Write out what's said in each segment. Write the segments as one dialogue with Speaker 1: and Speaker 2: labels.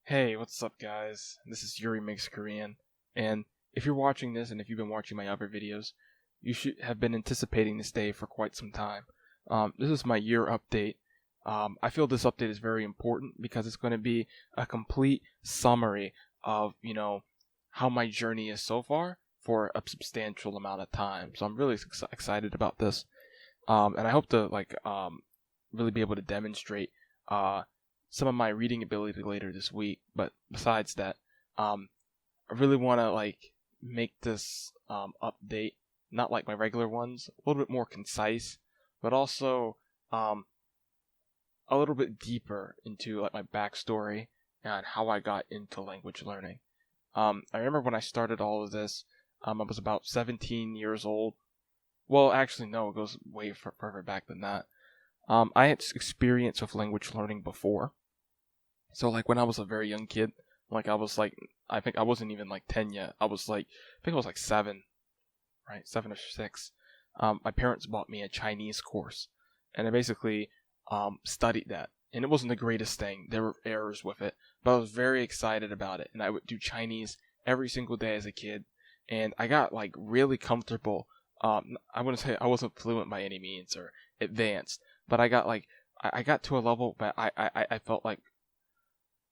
Speaker 1: Hey, what's up, guys? This is Yuri Makes Korean, and if you're watching this and if you've been watching my other videos, you should have been anticipating this day for quite some time. This is my year update. I feel this update is very important because it's going to be a complete summary of, how my journey is so far for a substantial amount of time. So I'm really excited about this, and I hope to really be able to demonstrate some of my reading ability later this week. But besides that, I really want to make this update not like my regular ones, a little bit more concise, but also a little bit deeper into like my backstory and how I got into language learning. I remember when I started all of this, I was about 17 years old. Well, actually, no, it goes way further back than that. I had experience with language learning before. So when I was a very young kid, I think I wasn't even 10 yet. I think I was 7, right? 7 or 6. My parents bought me a Chinese course, and I basically studied that. And it wasn't the greatest thing. There were errors with it, but I was very excited about it. And I would do Chinese every single day as a kid. And I got really comfortable. I wouldn't say I wasn't fluent by any means or advanced, but I got I got to a level that I felt like,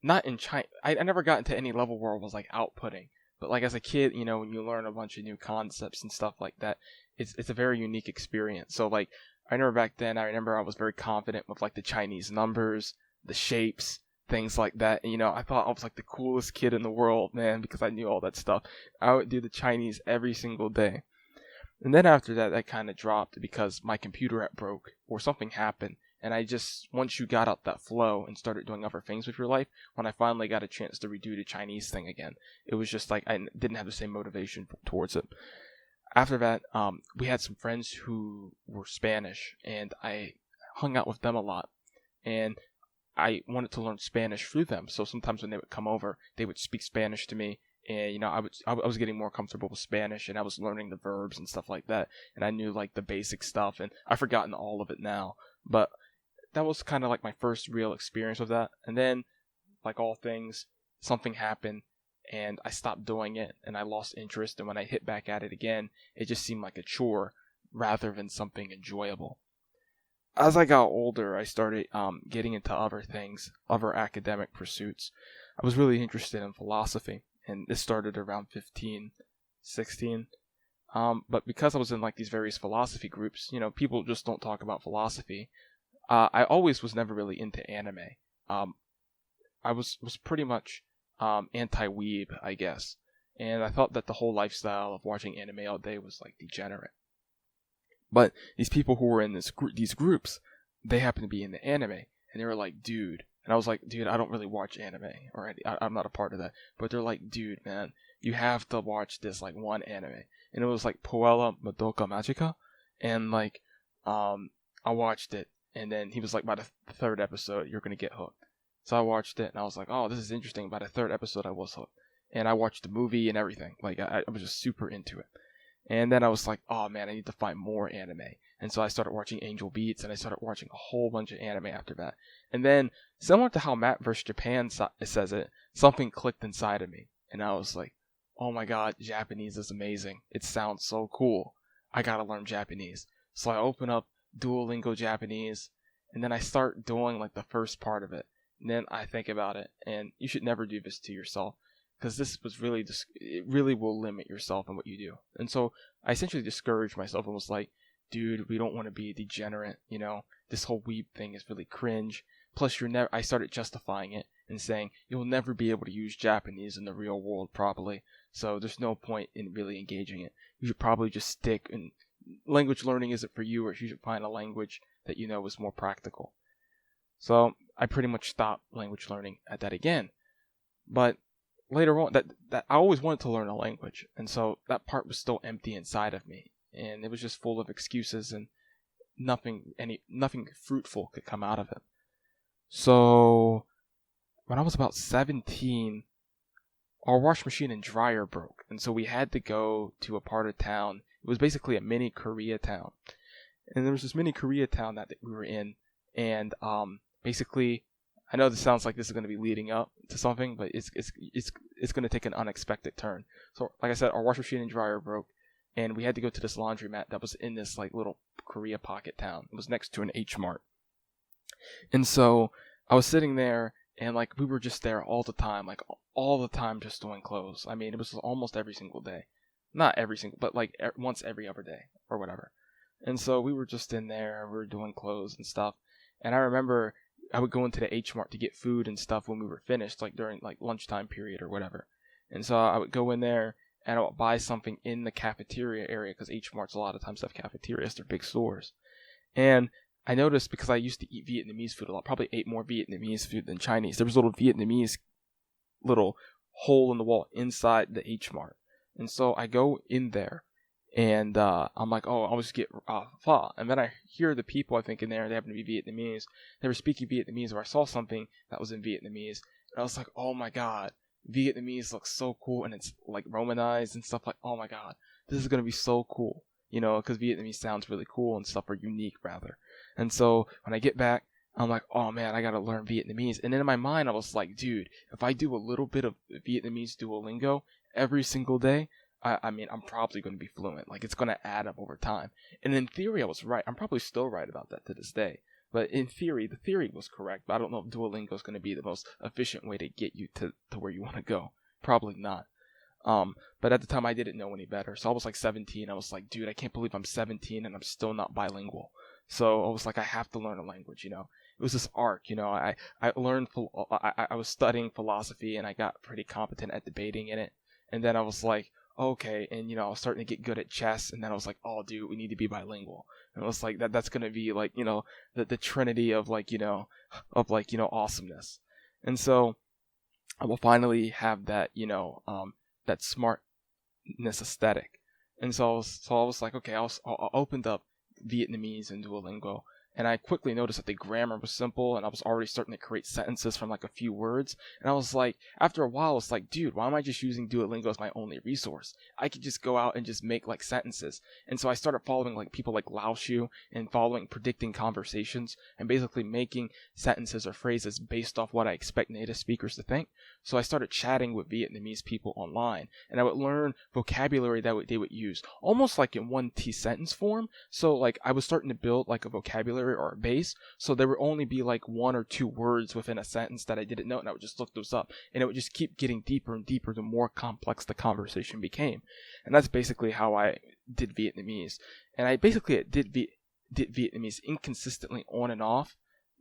Speaker 1: not in China. I never got into any level where I was outputting. But as a kid, when you learn a bunch of new concepts and stuff like that, it's a very unique experience. So I remember back then, I was very confident with the Chinese numbers, the shapes, things like that. And, I thought I was the coolest kid in the world, man, because I knew all that stuff. I would do the Chinese every single day. And then after that, that kind of dropped because my computer app broke or something happened. And once you got out that flow and started doing other things with your life, when I finally got a chance to redo the Chinese thing again, it was just I didn't have the same motivation towards it. After that, we had some friends who were Spanish, and I hung out with them a lot. And I wanted to learn Spanish through them. So sometimes when they would come over, they would speak Spanish to me. And, I was getting more comfortable with Spanish, and I was learning the verbs and stuff like that. And I knew the basic stuff, and I've forgotten all of it now. But that was kind of my first real experience with that. And then, like all things, something happened and I stopped doing it and I lost interest. And when I hit back at it again, it just seemed like a chore rather than something enjoyable. As I got older, I started getting into other things, other academic pursuits. I was really interested in philosophy, and this started around 15, 16. But because I was in these various philosophy groups, people just don't talk about philosophy. I always was never really into anime. I was pretty much anti-weeb, I guess, and I thought that the whole lifestyle of watching anime all day was degenerate. But these people who were in these groups, they happened to be in the anime, and they were like, "Dude," and I was like, "Dude, I don't really watch anime, or I'm not a part of that." But they're like, "Dude, man, you have to watch this one anime," and it was Puella Madoka Magica, and I watched it. And then he was like, by the third episode, you're going to get hooked. So I watched it, and I was like, oh, this is interesting. By the third episode, I was hooked. And I watched the movie and everything. I was just super into it. And then I was like, oh, man, I need to find more anime. And so I started watching Angel Beats, and I started watching a whole bunch of anime after that. And then, similar to how Matt vs. Japan says it, something clicked inside of me. And I was like, oh my god, Japanese is amazing. It sounds so cool. I got to learn Japanese. So I open up Duolingo Japanese, and then I start doing the first part of it, and then I think about it. And you should never do this to yourself, because this was really it really will limit yourself and what you do. And so I essentially discouraged myself and was like, dude, we don't want to be a degenerate, this whole weeb thing is really cringe. Plus I started justifying it and saying you'll never be able to use Japanese in the real world properly, so there's no point in really engaging it. You should probably just stick and language learning isn't for you, or you should find a language that is more practical. So I pretty much stopped language learning at that again. But later on, that I always wanted to learn a language, and so that part was still empty inside of me, and it was just full of excuses, and nothing fruitful could come out of it. So when I was about 17, our wash machine and dryer broke, and so we had to go to a part of town. It was basically a mini Koreatown. And there was this mini Koreatown that we were in, and basically I know this sounds like this is going to be leading up to something, but it's going to take an unexpected turn. So, like I said, our washer machine and dryer broke, and we had to go to this laundromat that was in this like little Korea pocket town. It was next to an H Mart, and so I was sitting there, and like we were just there all the time, like all the time, just doing clothes. I mean, it was almost every single day, not every single, but like once every other day or whatever. And so we were just in there, we were doing clothes and stuff. And I remember I would go into the H Mart to get food and stuff when we were finished, like during like lunchtime period or whatever. And so I would go in there and I would buy something in the cafeteria area, because H Marts a lot of times have cafeterias, they're big stores. And I noticed, because I used to eat Vietnamese food a lot, probably ate more Vietnamese food than Chinese. There was a little Vietnamese little hole in the wall inside the H Mart. And so I go in there, and I'm like, oh, I'll just get pho. And then I hear the people, I think, in there, they happen to be Vietnamese. They were speaking Vietnamese, or I saw something that was in Vietnamese. And I was like, oh my god, Vietnamese looks so cool, and it's like Romanized and stuff. Like, oh my god, this is going to be so cool. You know, because Vietnamese sounds really cool and stuff, or unique rather. And so when I get back, I'm like, oh man, I gotta learn Vietnamese. And then in my mind, I was like, dude, if I do a little bit of Vietnamese Duolingo every single day, I mean, I'm probably going to be fluent. Like, it's going to add up over time. And in theory, I was right. I'm probably still right about that to this day. But in theory, the theory was correct. But I don't know if Duolingo is going to be the most efficient way to get you to where you want to go. Probably not. But at the time, I didn't know any better. So I was like 17. I was like, dude, I can't believe I'm 17 and I'm still not bilingual. So I was like, I have to learn a language, you know. It was this arc, you know. I learned, I was studying philosophy, and I got pretty competent at debating in it. And then I was like, okay, and you know, I was starting to get good at chess, and then I was like, oh dude, we need to be bilingual. And it was like that's gonna be like, you know, the trinity of like, you know, awesomeness. And so I will finally have that, you know, that smartness aesthetic. And so I was like, okay, I opened up Vietnamese and Duolingo, and I quickly noticed that the grammar was simple, and I was already starting to create sentences from like a few words. And I was like, after a while, I was like, dude, why am I just using Duolingo as my only resource? I could just go out and just make like sentences. And so I started following like people like Lao Shu, and predicting conversations, and basically making sentences or phrases based off what I expect native speakers to think. So I started chatting with Vietnamese people online, and I would learn vocabulary that they would use, almost like in 1T sentence form. So like I was starting to build like a vocabulary or a base, so there would only be like 1 or 2 words within a sentence that I didn't know, and I would just look those up, and it would just keep getting deeper and deeper the more complex the conversation became. And that's basically how I did Vietnamese. And I basically did Vietnamese inconsistently on and off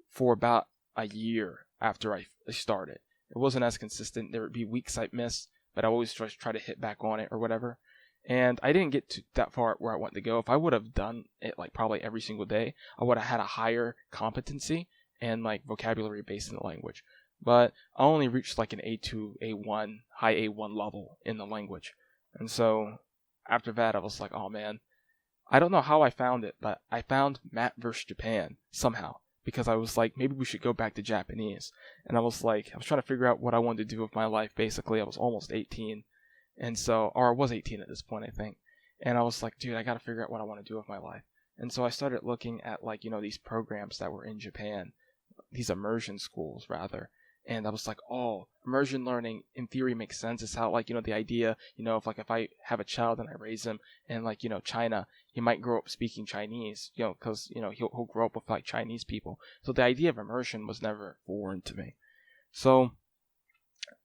Speaker 1: for about a year after I started. It wasn't as consistent. There would be weeks I'd miss, but I always try to hit back on it or whatever. And I didn't get to that far where I wanted to go. If I would have done it like probably every single day, I would have had a higher competency and like vocabulary base in the language. But I only reached like an A2, A1, high A1 level in the language. And so after that, I was like, oh man, I don't know how I found it, but I found Matt vs. Japan somehow. Because I was like, maybe we should go back to Japanese. And I was trying to figure out what I wanted to do with my life, basically. I was almost 18. And so, or I was 18 at this point, I think. And I was like, dude, I got to figure out what I want to do with my life. And so I started looking at like, you know, these programs that were in Japan, these immersion schools rather. And I was like, oh, immersion learning in theory makes sense. It's how like, you know, the idea, you know, if I have a child and I raise him in like, you know, China, he might grow up speaking Chinese, you know, because, you know, he'll grow up with like Chinese people. So the idea of immersion was never foreign to me. So,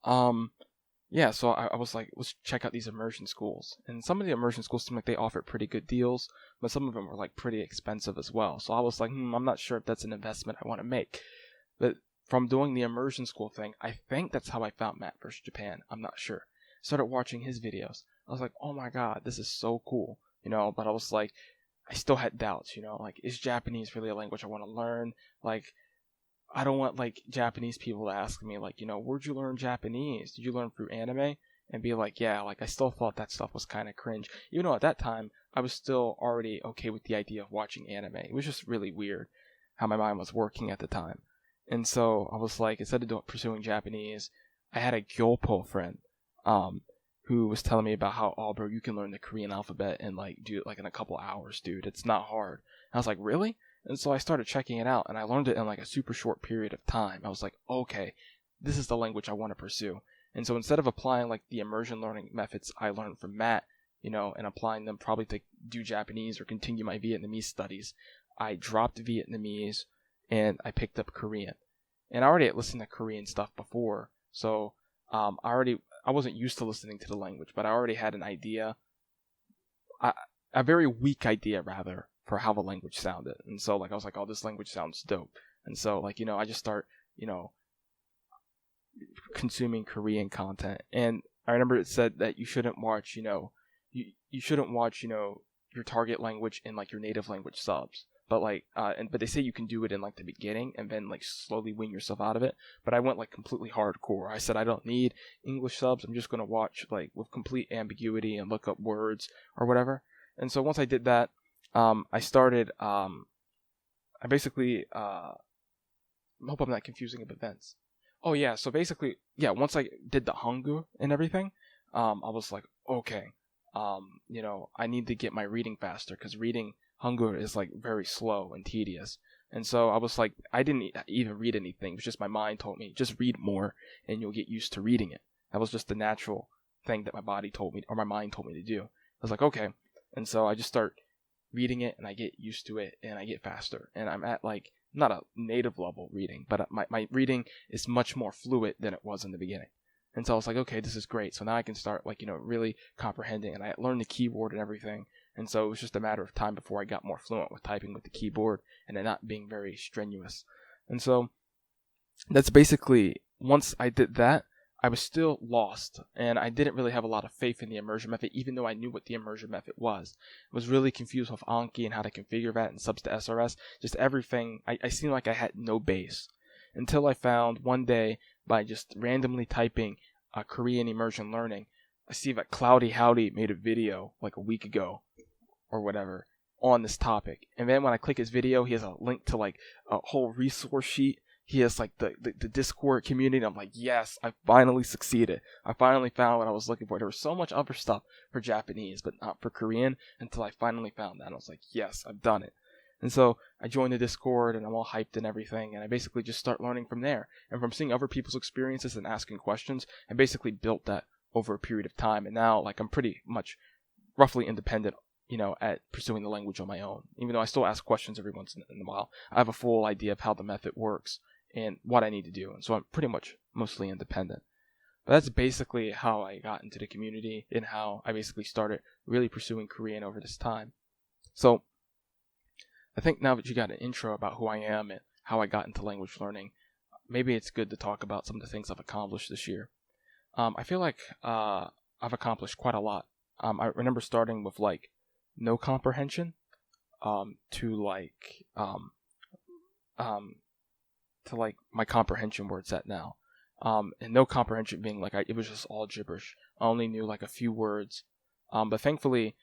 Speaker 1: yeah, so I was like, let's check out these immersion schools. And some of the immersion schools seem like they offered pretty good deals, but some of them were like pretty expensive as well. So I was like, I'm not sure if that's an investment I want to make. But from doing the immersion school thing, I think that's how I found Matt vs. Japan. I'm not sure. Started watching his videos. I was like, oh my god, this is so cool. You know, but I was like, I still had doubts, you know, like, is Japanese really a language I want to learn? Like, I don't want like Japanese people to ask me like, you know, where'd you learn Japanese? Did you learn through anime? And be like, yeah, like I still thought that stuff was kind of cringe. Even though at that time I was still already okay with the idea of watching anime. It was just really weird how my mind was working at the time. And so I was like, instead of pursuing Japanese, I had a Gyopo friend, who was telling me about how, oh bro, you can learn the Korean alphabet and like do it like in a couple hours, dude. It's not hard. And I was like, really? And so I started checking it out, and I learned it in like a super short period of time. I was like, okay, this is the language I want to pursue. And so instead of applying like the immersion learning methods I learned from Matt, and applying them probably to do Japanese or continue my Vietnamese studies, I dropped Vietnamese and I picked up Korean. And I already had listened to Korean stuff before, so I wasn't used to listening to the language, but I already had an idea, a very weak idea rather, for how the language sounded. And so like I was like, oh, this language sounds dope. And so like, I just start, consuming Korean content. And I remember it said that you shouldn't watch, you shouldn't watch, your target language in like your native language subs. But like, but they say you can do it in like the beginning and then like slowly wean yourself out of it. But I went like completely hardcore. I said I don't need English subs. I'm just gonna watch like with complete ambiguity and look up words or whatever. And so once I did that, I started. I basically. I hope I'm not confusing of events. Oh yeah, so basically, yeah. Once I did the Hangul and everything, I was like, okay, I need to get my reading faster because reading Hangul is like very slow and tedious. And so I was like, I didn't even read anything. It was just my mind told me, just read more and you'll get used to reading it. That was just the natural thing that my body told me, or my mind told me to do. I was like, okay. And so I just start reading it and I get used to it and I get faster. And I'm at like, not a native level reading, but my reading is much more fluid than it was in the beginning. And so I was like, okay, this is great. So now I can start like, really comprehending, and I learned the keyboard and everything. And so it was just a matter of time before I got more fluent with typing with the keyboard and it not being very strenuous. And so that's basically, once I did that, I was still lost, and I didn't really have a lot of faith in the immersion method, even though I knew what the immersion method was. I was really confused with Anki and how to configure that and subs to SRS. Just everything, I seemed like I had no base. Until I found one day, by just randomly typing Korean immersion learning, I see that Cloudy Howdy made a video like a week ago or whatever on this topic. And then when I click his video, he has a link to like a whole resource sheet. He has like the Discord community. I'm like, yes, I finally succeeded. I finally found what I was looking for. There was so much other stuff for Japanese, but not for Korean, until I finally found that. I was like, yes, I've done it. And so I joined the Discord and I'm all hyped and everything. And I basically just start learning from there. And from seeing other people's experiences and asking questions, I basically built that over a period of time. And now like I'm pretty much roughly independent, at pursuing the language on my own. Even though I still ask questions every once in a while, I have a full idea of how the method works and what I need to do. And so I'm pretty much mostly independent. But that's basically how I got into the community and how I basically started really pursuing Korean over this time. So I think now that you got an intro about who I am and how I got into language learning, maybe it's good to talk about some of the things I've accomplished this year. I feel like I've accomplished quite a lot. I remember starting with like no comprehension to like my comprehension where it's at now. And no comprehension being like it was just all gibberish. I only knew like a few words. But thankfully,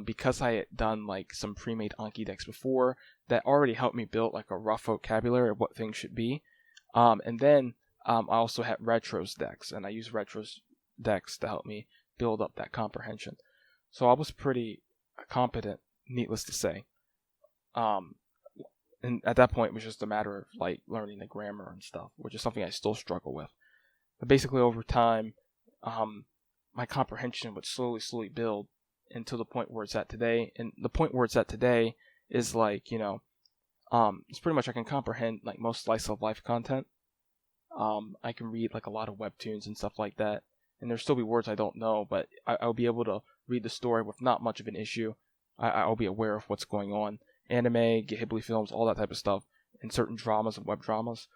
Speaker 1: because I had done like some pre-made Anki decks before, that already helped me build like a rough vocabulary of what things should be. And then I also had retros decks, and I used retros decks to help me build up that comprehension. So I was pretty competent, needless to say. And at that point, it was just a matter of like learning the grammar and stuff, which is something I still struggle with. But basically, over time, my comprehension would slowly build until the point where it's at today. And the point where it's at today is like, it's pretty much I can comprehend like most slice of life content. I can read like a lot of webtoons and stuff like that. And there'll still be words I don't know, but I'll be able to read the story with not much of an issue. I'll be aware of what's going on. Anime, Ghibli films, all that type of stuff, and certain dramas and web dramas,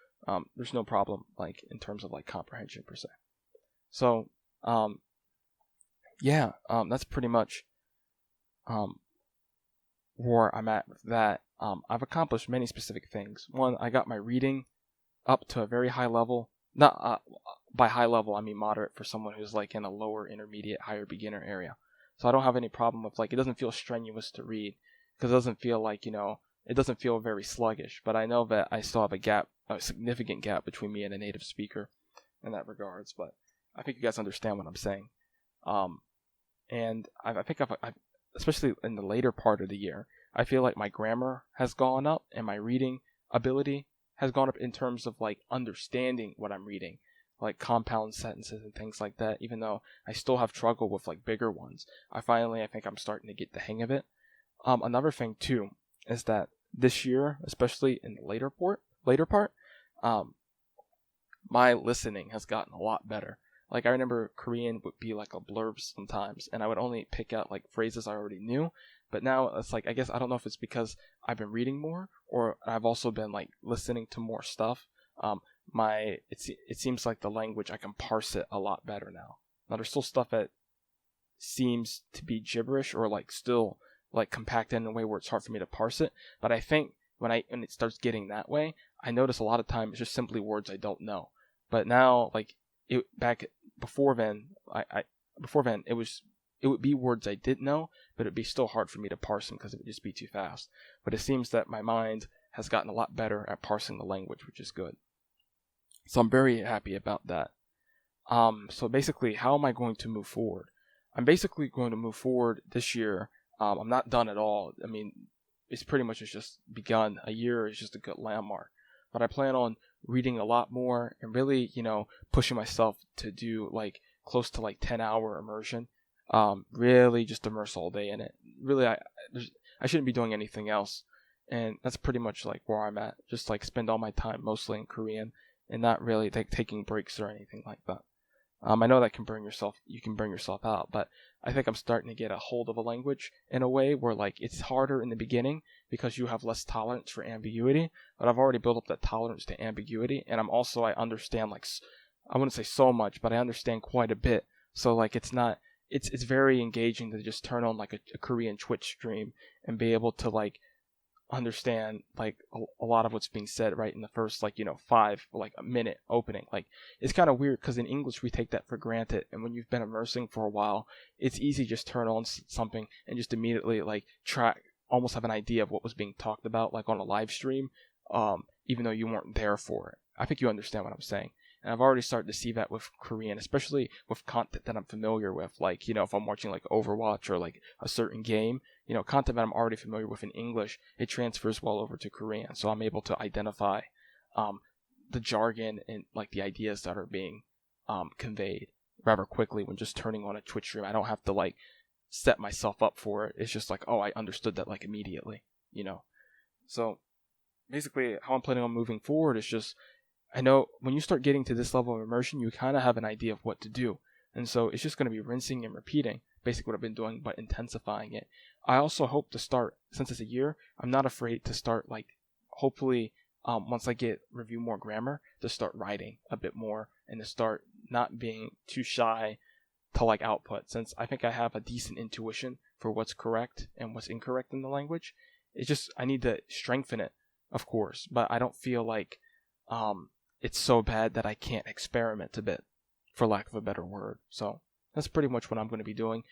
Speaker 1: there's no problem like in terms of like comprehension per se. So, that's pretty much where I'm at with that. I've accomplished many specific things. One, I got my reading up to a very high level. Not by high level, I mean moderate for someone who's like in a lower intermediate, higher beginner area. So I don't have any problem with like, it doesn't feel strenuous to read because it doesn't feel like, it doesn't feel very sluggish. But I know that I still have a significant gap between me and a native speaker in that regards. But I think you guys understand what I'm saying. And I think I've, especially in the later part of the year, I feel like my grammar has gone up and my reading ability has gone up in terms of like understanding what I'm reading, like compound sentences and things like that, even though I still have trouble with like bigger ones. I think I'm starting to get the hang of it. Another thing too is that this year, especially in the later part, my listening has gotten a lot better. Like I remember Korean would be like a blurb sometimes, and I would only pick out like phrases I already knew. But now it's like, I guess I don't know if it's because I've been reading more or I've also been like listening to more stuff. It seems like the language, I can parse it a lot better now. Now there's still stuff that seems to be gibberish or like still like compacted in a way where it's hard for me to parse it. But I think when it starts getting that way, I notice a lot of times it's just simply words I don't know. But now, like before then, it would be words I did know, but it'd be still hard for me to parse them because it would just be too fast. But it seems that my mind has gotten a lot better at parsing the language, which is good. So I'm very happy about that. So basically, how am I going to move forward? I'm basically going to move forward this year. I'm not done at all. I mean, it's pretty much just begun. A year is just a good landmark. But I plan on reading a lot more and really, pushing myself to do like close to like 10-hour immersion. Really just immerse all day in it. Really, I shouldn't be doing anything else. And that's pretty much like where I'm at. Just like spend all my time mostly in Korean and not really taking breaks or anything like that. I know that you can burn yourself out, but I think I'm starting to get a hold of a language in a way where like it's harder in the beginning because you have less tolerance for ambiguity, but I've already built up that tolerance to ambiguity, and I understand like, I wouldn't say so much, but I understand quite a bit. So like it's very engaging to just turn on like a Korean Twitch stream and be able to like understand like a lot of what's being said right in the first like 5 minute opening. Like it's kind of weird because in English we take that for granted, and when you've been immersing for a while, it's easy to just turn on something and just immediately like almost have an idea of what was being talked about like on a live stream, even though you weren't there for it. I think you understand what I'm saying. And I've already started to see that with Korean, especially with content that I'm familiar with. Like, if I'm watching like Overwatch or like a certain game, content that I'm already familiar with in English, it transfers well over to Korean. So I'm able to identify the jargon and like the ideas that are being conveyed rather quickly when just turning on a Twitch stream. I don't have to like set myself up for it. It's just like, oh, I understood that like immediately, So basically how I'm planning on moving forward is just, I know when you start getting to this level of immersion, you kind of have an idea of what to do. And so it's just going to be rinsing and repeating, basically what I've been doing, but intensifying it. I also hope to start, since it's a year, I'm not afraid to start like, hopefully, once I review more grammar, to start writing a bit more and to start not being too shy to like output, since I think I have a decent intuition for what's correct and what's incorrect in the language. It's just, I need to strengthen it, of course, but I don't feel like, it's so bad that I can't experiment a bit, for lack of a better word. So that's pretty much what I'm going to be doing.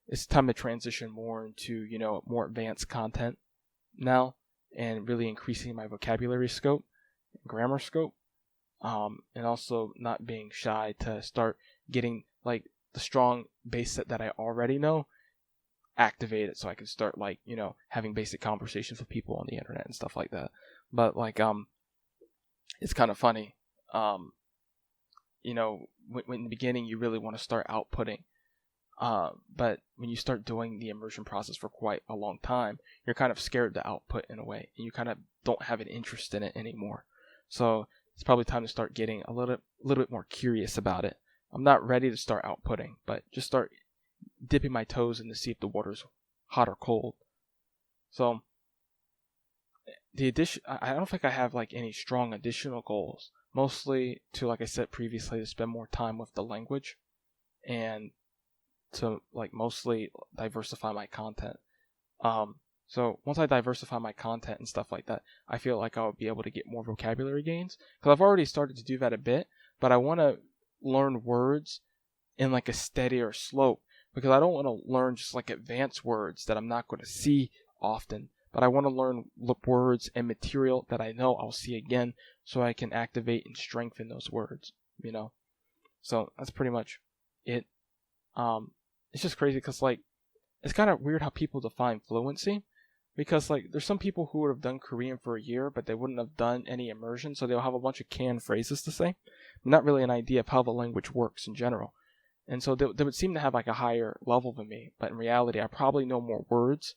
Speaker 1: It's time to transition more into, more advanced content now and really increasing my vocabulary scope, grammar scope, and also not being shy to start getting like the strong base set that I already know activated so I can start like, having basic conversations with people on the internet and stuff like that. But like, it's kind of funny. When in the beginning you really want to start outputting, but when you start doing the immersion process for quite a long time, you're kind of scared to output in a way, and you kind of don't have an interest in it anymore. So it's probably time to start getting a little bit more curious about it. I'm not ready to start outputting, but just start dipping my toes in to see if the water's hot or cold. So I don't think I have like any strong additional goals. Mostly to, like I said previously, to spend more time with the language and to like mostly diversify my content. So once I diversify my content and stuff like that, I feel like I'll be able to get more vocabulary gains, because I've already started to do that a bit, but I want to learn words in like a steadier slope, because I don't want to learn just like advanced words that I'm not going to see often. But I want to learn words and material that I know I'll see again, so I can activate and strengthen those words, So that's pretty much it. It's just crazy because like, it's kind of weird how people define fluency, because like there's some people who would have done Korean for a year, but they wouldn't have done any immersion, so they'll have a bunch of canned phrases to say, not really an idea of how the language works in general. And so they would seem to have like a higher level than me, but in reality, I probably know more words.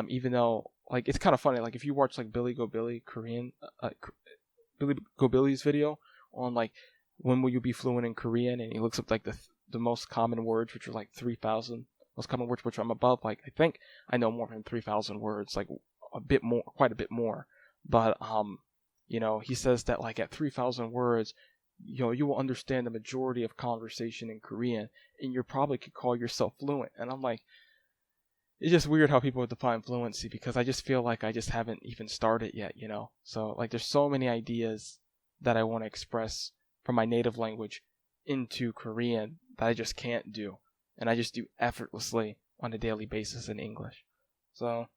Speaker 1: Even though like it's kind of funny, like if you watch like Billy Go Billy Korean, Billy Go Billy's video on like when will you be fluent in Korean, and he looks up like the most common words, which are like 3,000 most common words, which I'm above. Like I think I know more than 3,000 words, like a bit more, quite a bit more. But he says that like at 3,000 words, you will understand the majority of conversation in Korean, and you probably could call yourself fluent. And I'm like, it's just weird how people define fluency, because I just feel like I just haven't even started yet, So like there's so many ideas that I want to express from my native language into Korean that I just can't do. And I just do effortlessly on a daily basis in English. So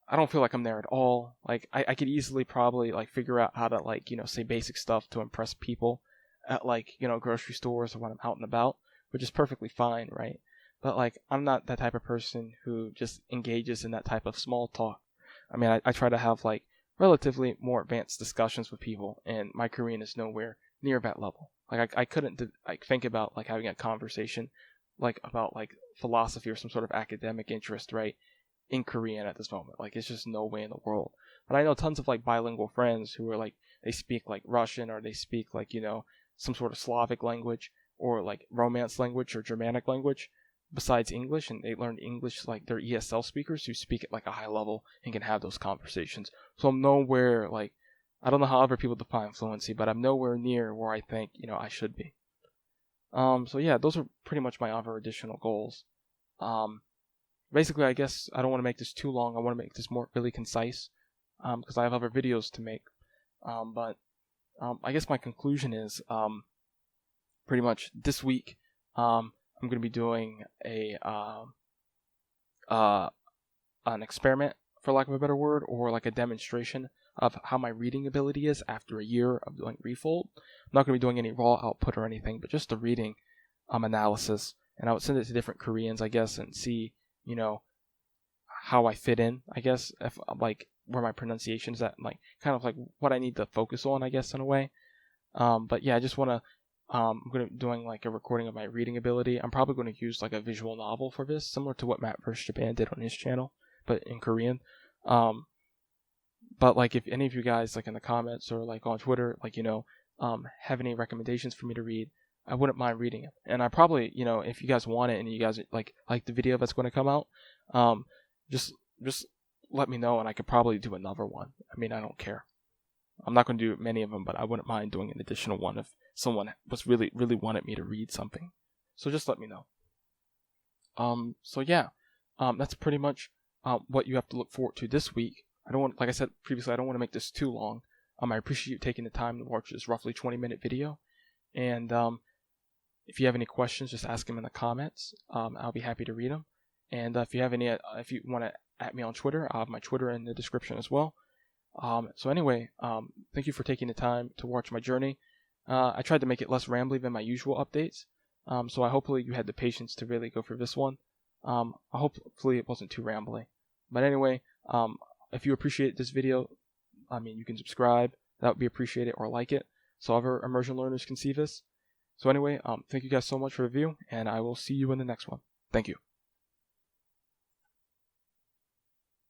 Speaker 1: I don't feel like I'm there at all. Like I could easily probably like figure out how to like, say basic stuff to impress people at like, grocery stores or when I'm out and about, which is perfectly fine, right? But like I'm not that type of person who just engages in that type of small talk. I mean, I try to have like relatively more advanced discussions with people, and my Korean is nowhere near that level. Like I couldn't think about like having a conversation like about like philosophy or some sort of academic interest, right, in Korean at this moment. Like it's just no way in the world. But I know tons of like bilingual friends who are like they speak like Russian, or they speak like some sort of Slavic language, or like Romance language or Germanic language besides English, and they learned English like they're ESL speakers who speak at like a high level and can have those conversations. So I'm nowhere like, I don't know how other people define fluency, but I'm nowhere near where I think I should be. So yeah, those are pretty much my other additional goals. Basically, I guess I don't want to make this too long. I want to make this more really concise, because I have other videos to make. But I guess my conclusion is, pretty much this week, I'm going to be doing an experiment, for lack of a better word, or like a demonstration of how my reading ability is after a year of doing Refold. I'm not going to be doing any raw output or anything, but just the reading analysis. And I would send it to different Koreans, I guess, and see, how I fit in, I guess, if like where my pronunciation is at, like kind of like what I need to focus on, I guess, in a way. But yeah, I just want to, I'm going to be doing like a recording of my reading ability. I'm probably going to use like a visual novel for this, similar to what Matt vs. Japan did on his channel, but in Korean. But like if any of you guys like in the comments or like on Twitter, like, have any recommendations for me to read, I wouldn't mind reading it. And I probably, if you guys want it and you guys like the video that's going to come out, just let me know and I could probably do another one. I mean, I don't care. I'm not going to do many of them, but I wouldn't mind doing an additional one if someone was really wanted me to read something. So just let me know. So yeah, that's pretty much what you have to look forward to this week. I don't want, like I said previously, I don't want to make this too long. I appreciate you taking the time to watch this roughly 20-minute video. And if you have any questions, just ask them in the comments. I'll be happy to read them. And if you want to at me on Twitter, I'll have my Twitter in the description as well. So anyway, thank you for taking the time to watch my journey. I tried to make it less rambly than my usual updates. So hopefully you had the patience to really go for this one. Hopefully it wasn't too rambly. But anyway, if you appreciate this video, you can subscribe. That would be appreciated, or like it, so other immersion learners can see this. So anyway, thank you guys so much for the view, and I will see you in the next one. Thank you.